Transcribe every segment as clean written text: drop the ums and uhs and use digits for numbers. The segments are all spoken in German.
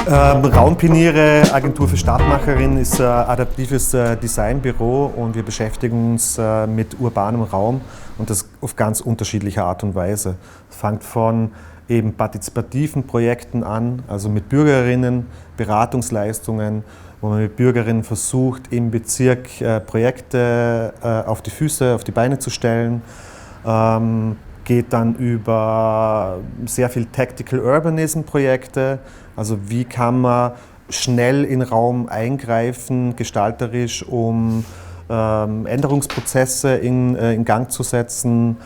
Raumpioniere, Agentur für Stadtmacherin, ist ein adaptives Designbüro und wir beschäftigen uns mit urbanem Raum und das auf ganz unterschiedliche Art und Weise. Es fängt von eben partizipativen Projekten an, also mit Bürgerinnen, Beratungsleistungen, wo man mit Bürgerinnen versucht, im Bezirk Projekte auf die Beine zu stellen. Geht dann über sehr viel Tactical Urbanism Projekte, also wie kann man schnell in Raum eingreifen, gestalterisch, um Änderungsprozesse in Gang zu setzen.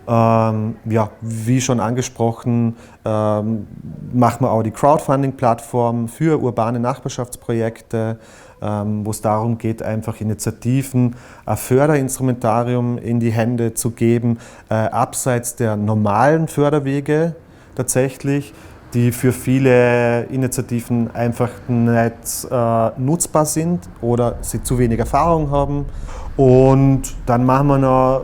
Ja, wie schon angesprochen, machen wir auch die Crowdfunding-Plattform für urbane Nachbarschaftsprojekte, wo es darum geht, einfach Initiativen, ein Förderinstrumentarium in die Hände zu geben, abseits der normalen Förderwege tatsächlich, die für viele Initiativen einfach nicht nutzbar sind oder sie zu wenig Erfahrung haben. Und dann machen wir noch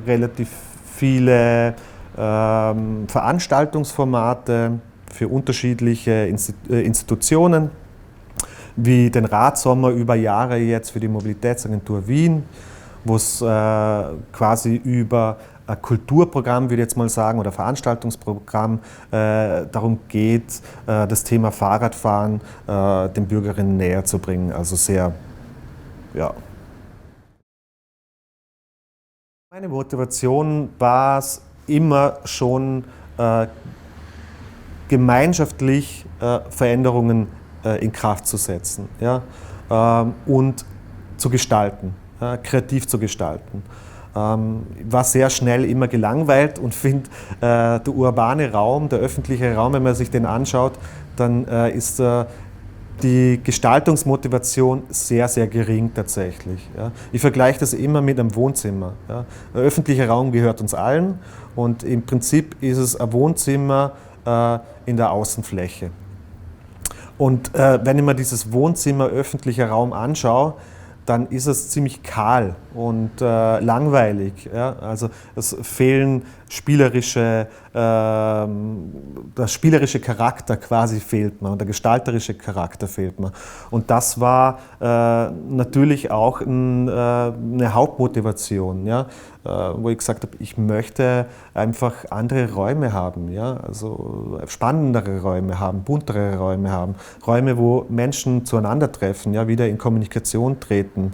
relativ viele Veranstaltungsformate für unterschiedliche Institutionen, wie den Radsommer über Jahre jetzt für die Mobilitätsagentur Wien, wo es quasi über ein Kulturprogramm, würde ich jetzt mal sagen, oder Veranstaltungsprogramm darum geht, das Thema Fahrradfahren den Bürgerinnen näher zu bringen. Also sehr, ja. Meine Motivation war es immer schon, gemeinschaftlich Veränderungen in Kraft zu setzen, ja, und zu gestalten, kreativ zu gestalten. Ich war sehr schnell immer gelangweilt und finde, der urbane Raum, der öffentliche Raum, wenn man sich den anschaut, dann ist die Gestaltungsmotivation sehr, sehr gering tatsächlich. Ja. Ich vergleiche das immer mit einem Wohnzimmer. Ja. Der öffentliche Raum gehört uns allen und im Prinzip ist es ein Wohnzimmer in der Außenfläche. Und wenn ich mir dieses Wohnzimmer öffentlicher Raum anschaue, dann ist es ziemlich kahl und langweilig. Ja? Also es fehlen der spielerische Charakter quasi fehlt mir und der gestalterische Charakter fehlt mir. Und das war natürlich auch eine Hauptmotivation, ja? Wo ich gesagt habe, ich möchte einfach andere Räume haben, ja? Also spannendere Räume haben, buntere Räume haben, Räume, wo Menschen zueinander treffen, ja? Wieder in Kommunikation treten.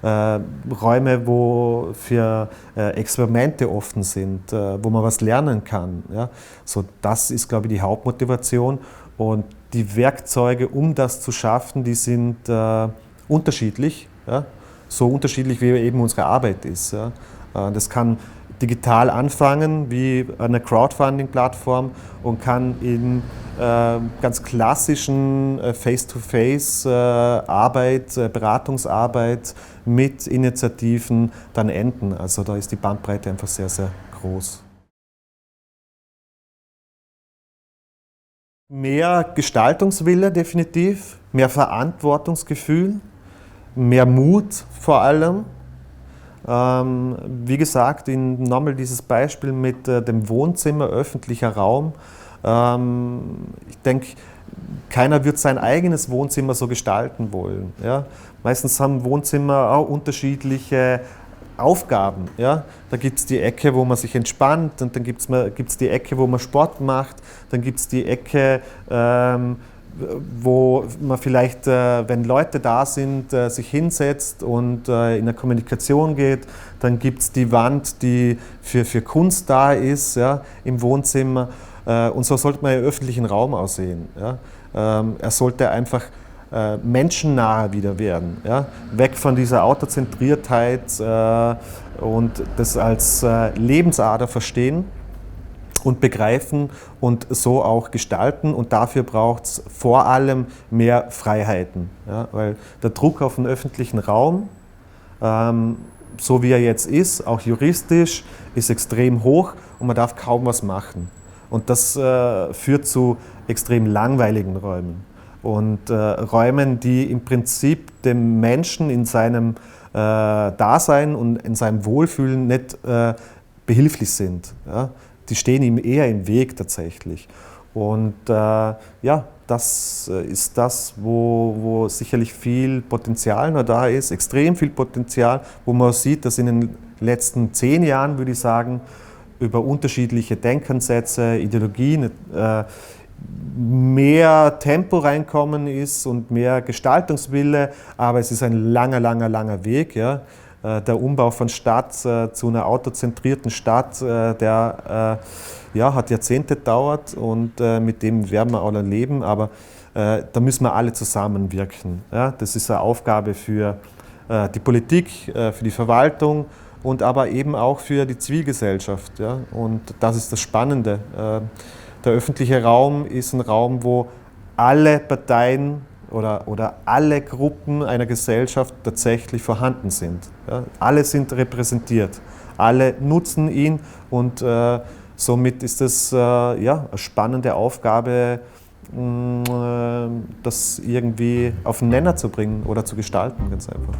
Räume, wo für Experimente offen sind, wo man was lernen kann. Ja? So, das ist, glaube ich, die Hauptmotivation. Und die Werkzeuge, um das zu schaffen, die sind unterschiedlich. Ja? So unterschiedlich, wie eben unsere Arbeit ist. Ja? Das kann digital anfangen, wie eine Crowdfunding-Plattform und kann in ganz klassischen Face-to-Face-Arbeit, Beratungsarbeit mit Initiativen dann enden. Also da ist die Bandbreite einfach sehr, sehr groß. Mehr Gestaltungswille definitiv, mehr Verantwortungsgefühl, mehr Mut vor allem. Wie gesagt, nochmal dieses Beispiel mit dem Wohnzimmer, öffentlicher Raum. Ich denke, keiner wird sein eigenes Wohnzimmer so gestalten wollen. Ja? Meistens haben Wohnzimmer auch unterschiedliche Aufgaben. Ja? Da gibt es die Ecke, wo man sich entspannt, und dann gibt es die Ecke, wo man Sport macht, dann gibt es die Ecke, wo man vielleicht, wenn Leute da sind, sich hinsetzt und in eine Kommunikation geht. Dann gibt es die Wand, die für Kunst da ist, ja, im Wohnzimmer. Und so sollte man im öffentlichen Raum aussehen. Ja. Er sollte einfach menschennah wieder werden. Ja. Weg von dieser Autozentriertheit und das als Lebensader verstehen und begreifen und so auch gestalten, und dafür braucht es vor allem mehr Freiheiten. Ja, weil der Druck auf den öffentlichen Raum, so wie er jetzt ist, auch juristisch, ist extrem hoch und man darf kaum was machen. Und das führt zu extrem langweiligen Räumen und Räumen, die im Prinzip dem Menschen in seinem Dasein und in seinem Wohlfühlen nicht behilflich sind. Ja. Die stehen ihm eher im Weg tatsächlich. Und ja, das ist das, wo sicherlich viel Potenzial noch da ist, extrem viel Potenzial, wo man sieht, dass in den letzten 10 Jahren, würde ich sagen, über unterschiedliche Denkansätze, Ideologien mehr Tempo reinkommen ist und mehr Gestaltungswille, aber es ist ein langer Weg. Ja. Der Umbau von Stadt zu einer autozentrierten Stadt, der ja, hat Jahrzehnte gedauert und mit dem werden wir alle leben, aber da müssen wir alle zusammenwirken. Ja. Das ist eine Aufgabe für die Politik, für die Verwaltung und aber eben auch für die Zivilgesellschaft. Ja. Und das ist das Spannende. Der öffentliche Raum ist ein Raum, wo alle Parteien oder alle Gruppen einer Gesellschaft tatsächlich vorhanden sind. Ja, alle sind repräsentiert, alle nutzen ihn und somit ist es ja, eine spannende Aufgabe, das irgendwie auf den Nenner zu bringen oder zu gestalten, ganz einfach.